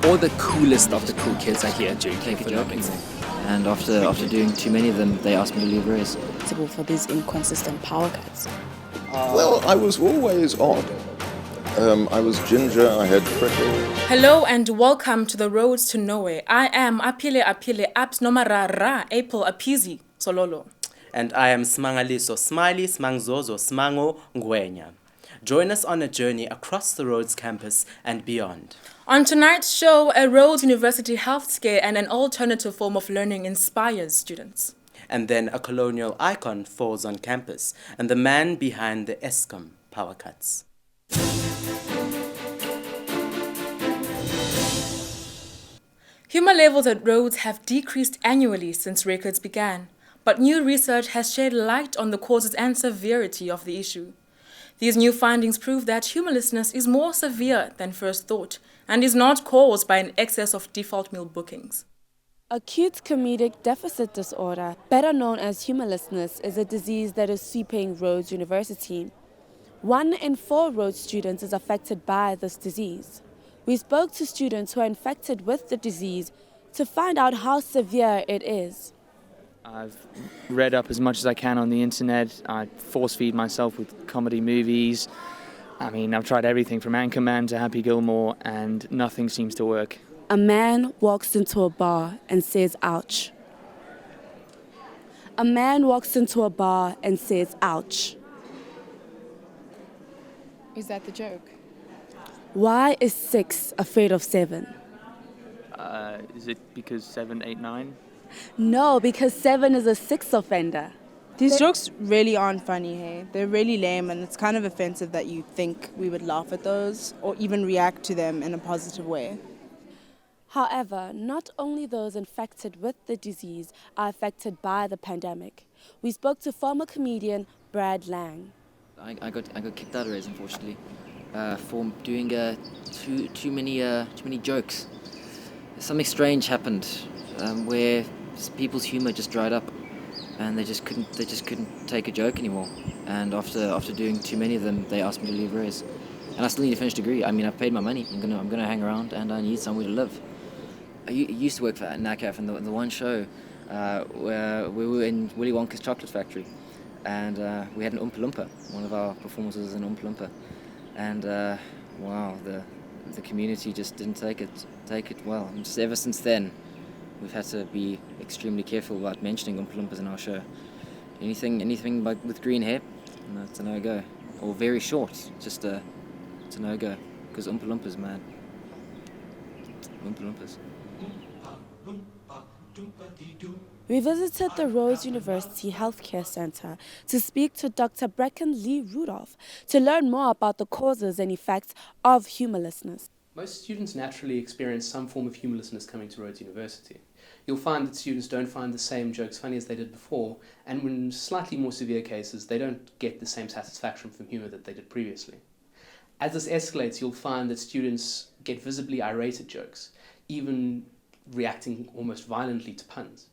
All the coolest of the cool kids are here during Kaifonomics. And after doing too many of them, they asked me to leave Rhodes. For these inconsistent power cuts. Well, I was always odd. I was ginger, I had freckles. Hello and welcome to the Rhodes To Nowhere. I am Apile Apt Nomarara Apple Apizi Sololo. And I am Smangaliso Smiley Smangzozo Smango Ngwenya. Join us on a journey across the Rhodes campus and beyond. On tonight's show, a Rhodes University health scare and an alternative form of learning inspires students. And then a colonial icon falls on campus, and the man behind the ESCOM power cuts. Humour levels at Rhodes have decreased annually since records began, but new research has shed light on the causes and severity of the issue. These new findings prove that humorlessness is more severe than first thought and is not caused by an excess of default meal bookings. Acute comedic deficit disorder, better known as humorlessness, is a disease that is sweeping Rhodes University. 1 in 4 Rhodes students is affected by this disease. We spoke to students who are infected with the disease to find out how severe it is. I've read up as much as I can on the internet. I force feed myself with comedy movies. I've tried everything from Anchorman to Happy Gilmore, and nothing seems to work. A man walks into a bar and says, ouch. A man walks into a bar and says, ouch. Is that the joke? Why is 6 afraid of 7? Is it because 7, 8, 9? No, because 7 is a 6 offender. These jokes really aren't funny, hey? They're really lame, and it's kind of offensive that you think we would laugh at those or even react to them in a positive way. However, not only those infected with the disease are affected by the pandemic. We spoke to former comedian Brad Lang. I got kicked out of Rhodes, unfortunately, for doing too many jokes. Something strange happened where people's humour just dried up, and they just couldn't take a joke anymore. And after doing too many of them, they asked me to leave Rhodes. And I still need to finish a degree. I've paid my money. I'm gonna hang around, and I need somewhere to live. I used to work for NACAF, and the one show where we were in Willy Wonka's chocolate factory, and we had an Oompa Loompa. One of our performers was an Oompa Loompa, and wow, the community just didn't take it well. And just ever since then, we've had to be extremely careful about mentioning Oompa Loompas in our show. Anything with green hair, no, it's a no-go. Or very short, it's a no-go. Because Oompa Loompas, man. Oompa Loompas. We visited the Rhodes University Healthcare Center to speak to Dr. Brecken Lee-Rudolph to learn more about the causes and effects of humorlessness. Most students naturally experience some form of humorlessness coming to Rhodes University. You'll find that students don't find the same jokes funny as they did before, and in slightly more severe cases, they don't get the same satisfaction from humour that they did previously. As this escalates, you'll find that students get visibly irate at jokes, even reacting almost violently to puns.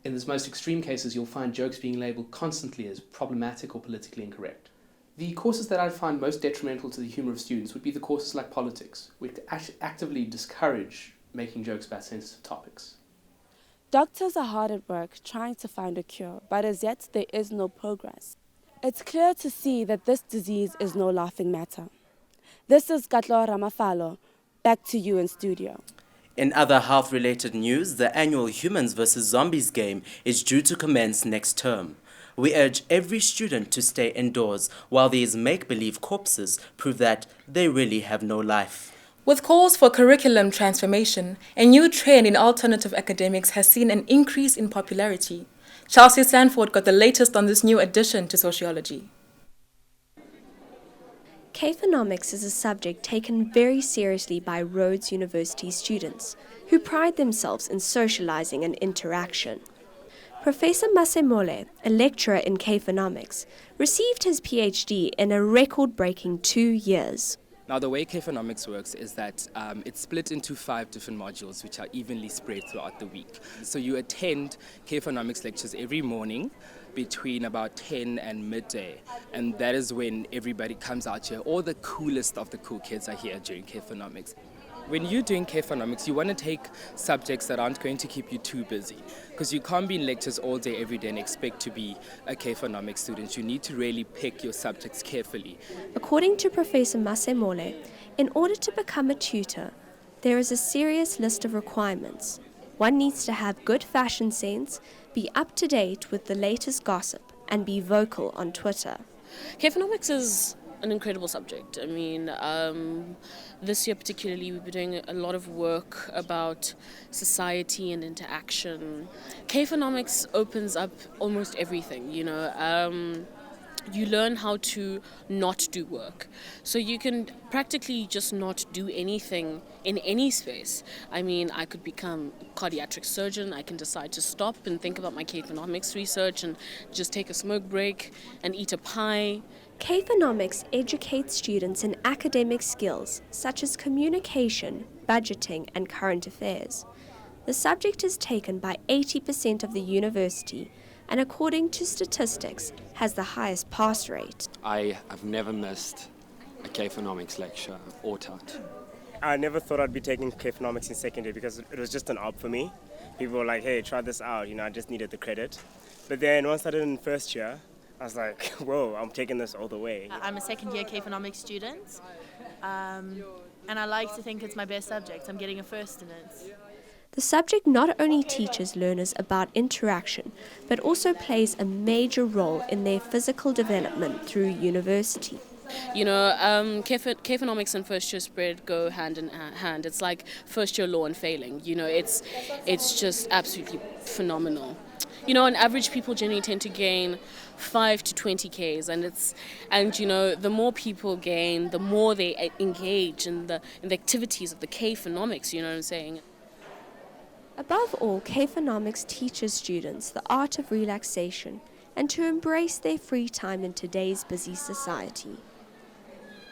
In the most extreme cases, you'll find jokes being labelled constantly as problematic or politically incorrect. The courses that I find most detrimental to the humour of students would be the courses like politics, which actively discourage making jokes about sensitive topics. Doctors are hard at work trying to find a cure, but as yet there is no progress. It's clear to see that this disease is no laughing matter. This is Katlo Ramafalo. Back to you in studio. In other health-related news, the annual Humans vs. Zombies game is due to commence next term. We urge every student to stay indoors while these make-believe corpses prove that they really have no life. With calls for curriculum transformation, a new trend in alternative academics has seen an increase in popularity. Chelsea Sanford got the latest on this new addition to sociology. Kaifonomics is a subject taken very seriously by Rhodes University students, who pride themselves in socializing and interaction. Professor Masemole, a lecturer in Kaifonomics, received his PhD in a record-breaking 2 years. Now, the way Kaifonomics works is that it's split into 5 different modules which are evenly spread throughout the week. So you attend Kaifonomics lectures every morning between about 10 and midday, and that is when everybody comes out here. All the coolest of the cool kids are here during Kaifonomics. When you're doing Kaifonomics, you want to take subjects that aren't going to keep you too busy, because you can't be in lectures all day, every day and expect to be a Kaifonomics student. You need to really pick your subjects carefully. According to Professor Masemole, in order to become a tutor, there is a serious list of requirements. One needs to have good fashion sense, be up to date with the latest gossip, and be vocal on Twitter. Kaifonomics is an incredible subject. I mean, this year particularly, we've been doing a lot of work about society and interaction. Kaifonomics opens up almost everything, you know. You learn how to not do work. So you can practically just not do anything in any space. I mean, I could become a cardiac surgeon. I can decide to stop and think about my Kaifonomics research and just take a smoke break and eat a pie. Kaifonomics educates students in academic skills such as communication, budgeting, and current affairs. The subject is taken by 80% of the university, and according to statistics, has the highest pass rate. I have never missed a Kaifonomics lecture or taught. I never thought I'd be taking Kaifonomics in secondary because it was just an op for me. People were like, hey, try this out, you know, I just needed the credit. But then once I did it in first year, I was like, whoa, I'm taking this all the way. I'm a second year Kaifonomics student, and I like to think it's my best subject. I'm getting a first in it. The subject not only teaches learners about interaction, but also plays a major role in their physical development through university. You know, Kaifonomics and first year spread go hand in hand. It's like first year law and failing. You know, it's just absolutely phenomenal. You know, on average, people generally tend to gain 5 to 20 Ks, and you know, the more people gain, the more they engage in the activities of the Kaifonomics. You know what I'm saying? Above all, Kaifonomics teaches students the art of relaxation and to embrace their free time in today's busy society.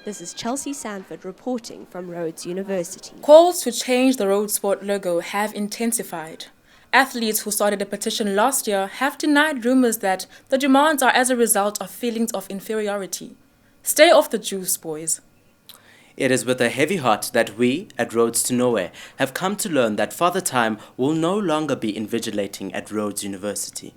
This is Chelsea Sanford reporting from Rhodes University. Calls to change the Rhodes Sport logo have intensified. Athletes who started a petition last year have denied rumors that the demands are as a result of feelings of inferiority. Stay off the juice, boys. It is with a heavy heart that we, at Rhodes To Nowhere, have come to learn that Father Time will no longer be invigilating at Rhodes University.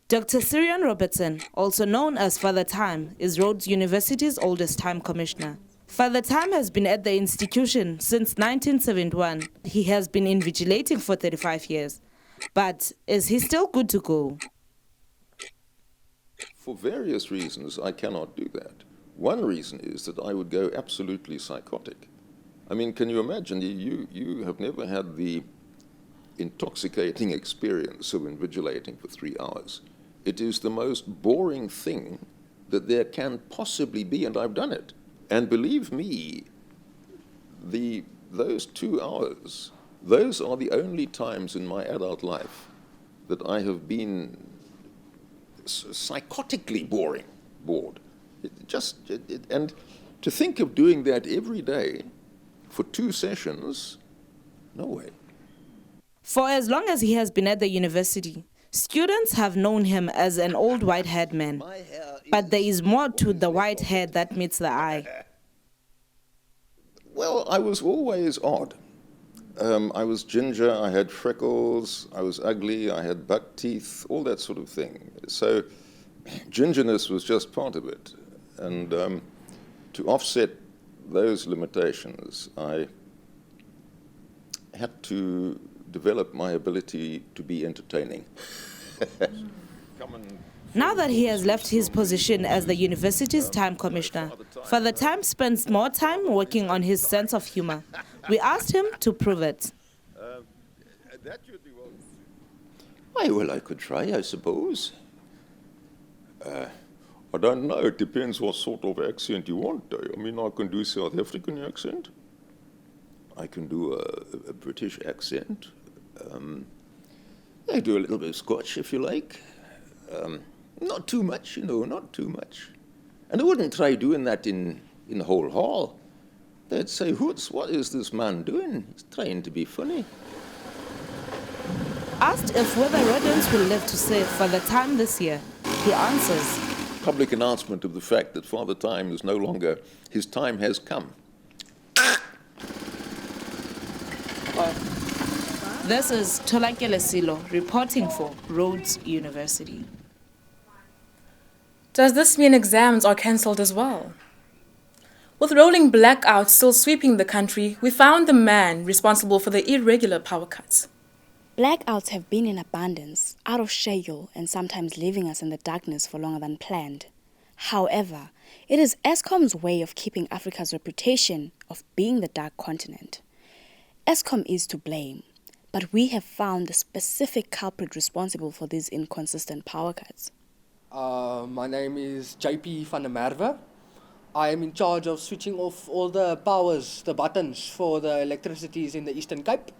Dr. Sirian Robertson, also known as Father Time, is Rhodes University's oldest time commissioner. Father Time has been at the institution since 1971. He has been invigilating for 35 years. But is he still good to go? For various reasons, I cannot do that. One reason is that I would go absolutely psychotic. I mean, can you imagine? You have never had the intoxicating experience of invigilating for 3 hours. It is the most boring thing that there can possibly be, and I've done it. And believe me, those 2 hours, those are the only times in my adult life that I have been psychotically bored. And to think of doing that every day for 2 sessions, no way. For as long as he has been at the university, students have known him as an old white-haired man. But there is more to the white hair that meets the eye. Well, I was always odd. I was ginger, I had freckles, I was ugly, I had buck teeth, all that sort of thing. So gingerness was just part of it. And to offset those limitations, I had to develop my ability to be entertaining. Now that he has left his position as the university's time commissioner, Father Time spends more time working on his sense of humor. We asked him to prove it. Why, well, I could try, I suppose. I don't know, it depends what sort of accent you want. I mean, I can do South African accent. I can do a British accent. I do a little bit of Scotch, if you like. Not too much, you know, not too much. And I wouldn't try doing that in the whole hall. They'd say, Hoots, what is this man doing? He's trying to be funny. Asked if whether Rhodes will live to see Father Time this year, he answers. Public announcement of the fact that Father Time is no longer, his time has come. This is Tolakele Silo reporting for Rhodes University. Does this mean exams are cancelled as well? With rolling blackouts still sweeping the country, we found the man responsible for the irregular power cuts. Blackouts have been in abundance, out of schedule, and sometimes leaving us in the darkness for longer than planned. However, it is Eskom's way of keeping Africa's reputation of being the dark continent. Eskom is to blame, but we have found the specific culprit responsible for these inconsistent power cuts. My name is JP van der Merwe. I am in charge of switching off all the powers, the buttons for the electricities in the Eastern Cape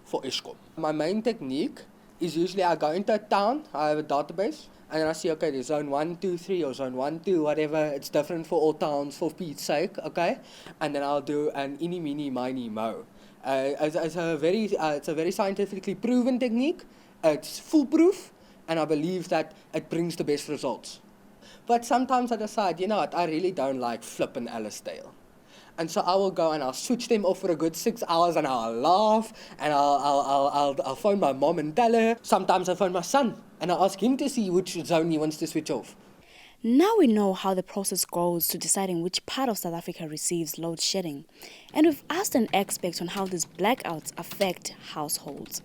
for Eskom. My main technique is usually I go into a town, I have a database, and then I see, okay, there's zone 1, 2, 3, or zone 1, 2, whatever. It's different for all towns, for Pete's sake, okay? And then I'll do an eeny, meeny, miny, mo. It's a very scientifically proven technique. It's foolproof, and I believe that it brings the best results. But sometimes I decide, you know what, I really don't like Flip and Alasdale. And so I will go and I'll switch them off for a good 6 hours and I'll laugh and I'll phone my mom and tell her. Sometimes I phone my son and I'll ask him to see which zone he wants to switch off. Now we know how the process goes to deciding which part of South Africa receives load shedding. And we've asked an expert on how these blackouts affect households.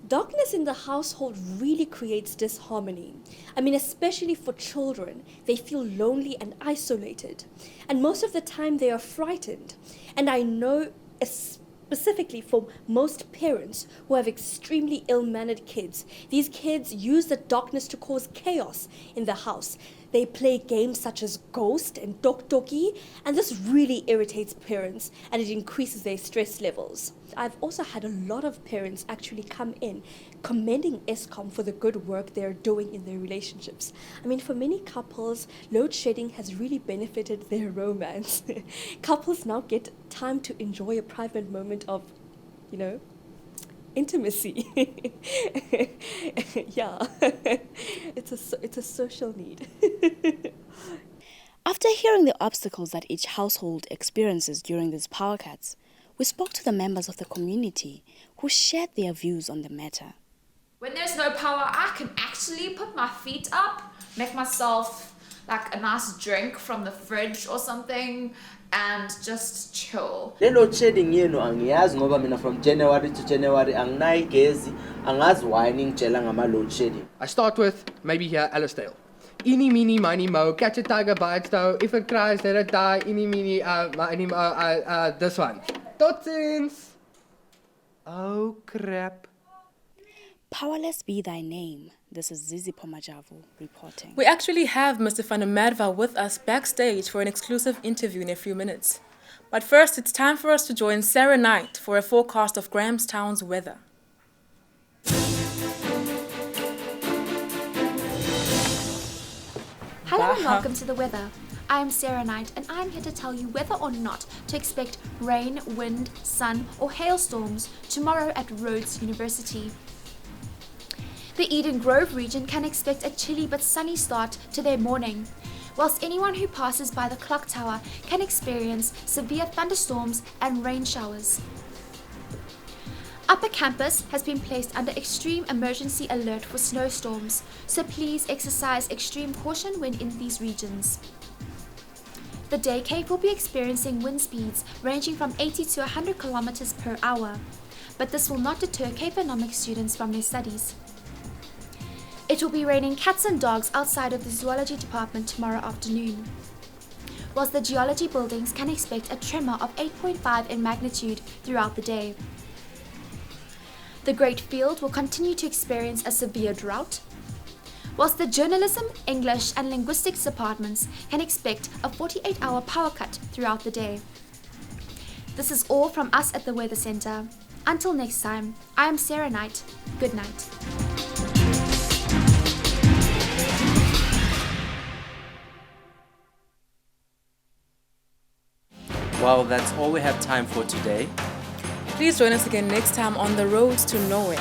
Darkness in the household really creates disharmony. I mean, especially for children. They feel lonely and isolated. And most of the time they are frightened. And I know specifically for most parents who have extremely ill-mannered kids, these kids use the darkness to cause chaos in the house. They play games such as Ghost and Tok-Toki, and this really irritates parents and it increases their stress levels. I've also had a lot of parents actually come in commending Eskom for the good work they're doing in their relationships. I mean, for many couples, load shedding has really benefited their romance. Couples now get time to enjoy a private moment of, you know, intimacy. Yeah, it's a social need. After hearing the obstacles that each household experiences during these power cuts, we spoke to the members of the community who shared their views on the matter. When there's no power, I can actually put my feet up, make myself like a nice drink from the fridge or something, and just chill. Le load shedding yenu angiyazi ngoba mina from January to January anginayi gezi, angazi why ningitshela ngama load shedding. I start with maybe here Alasdale. Eeny, meeny, miny, mo, catch a tiger by its toe. If it cries, let it die. Eeny, meeny, miny, mo, this one. Tot ziens. Oh, crap. Powerless be thy name. This is Zizi Pomajavu reporting. We actually have Mr. van der Merwe with us backstage for an exclusive interview in a few minutes. But first, it's time for us to join Sarah Knight for a forecast of Grahamstown's weather. Hello and welcome to the weather. I am Sarah Knight and I'm here to tell you whether or not to expect rain, wind, sun or hailstorms tomorrow at Rhodes University. The Eden Grove region can expect a chilly but sunny start to their morning, whilst anyone who passes by the clock tower can experience severe thunderstorms and rain showers. Upper Campus has been placed under extreme emergency alert for snowstorms, so please exercise extreme caution when in these regions. The Day Cape will be experiencing wind speeds ranging from 80 to 100 kilometers per hour, but this will not deter Kaifonomics students from their studies. It will be raining cats and dogs outside of the zoology department tomorrow afternoon, whilst the geology buildings can expect a tremor of 8.5 in magnitude throughout the day. The Great Field will continue to experience a severe drought, whilst the journalism, English and linguistics departments can expect a 48-hour power cut throughout the day. This is all from us at the Weather Centre. Until next time, I am Sarah Knight. Good night. Well, that's all we have time for today. Please join us again next time on the Rhodes to Nowhere.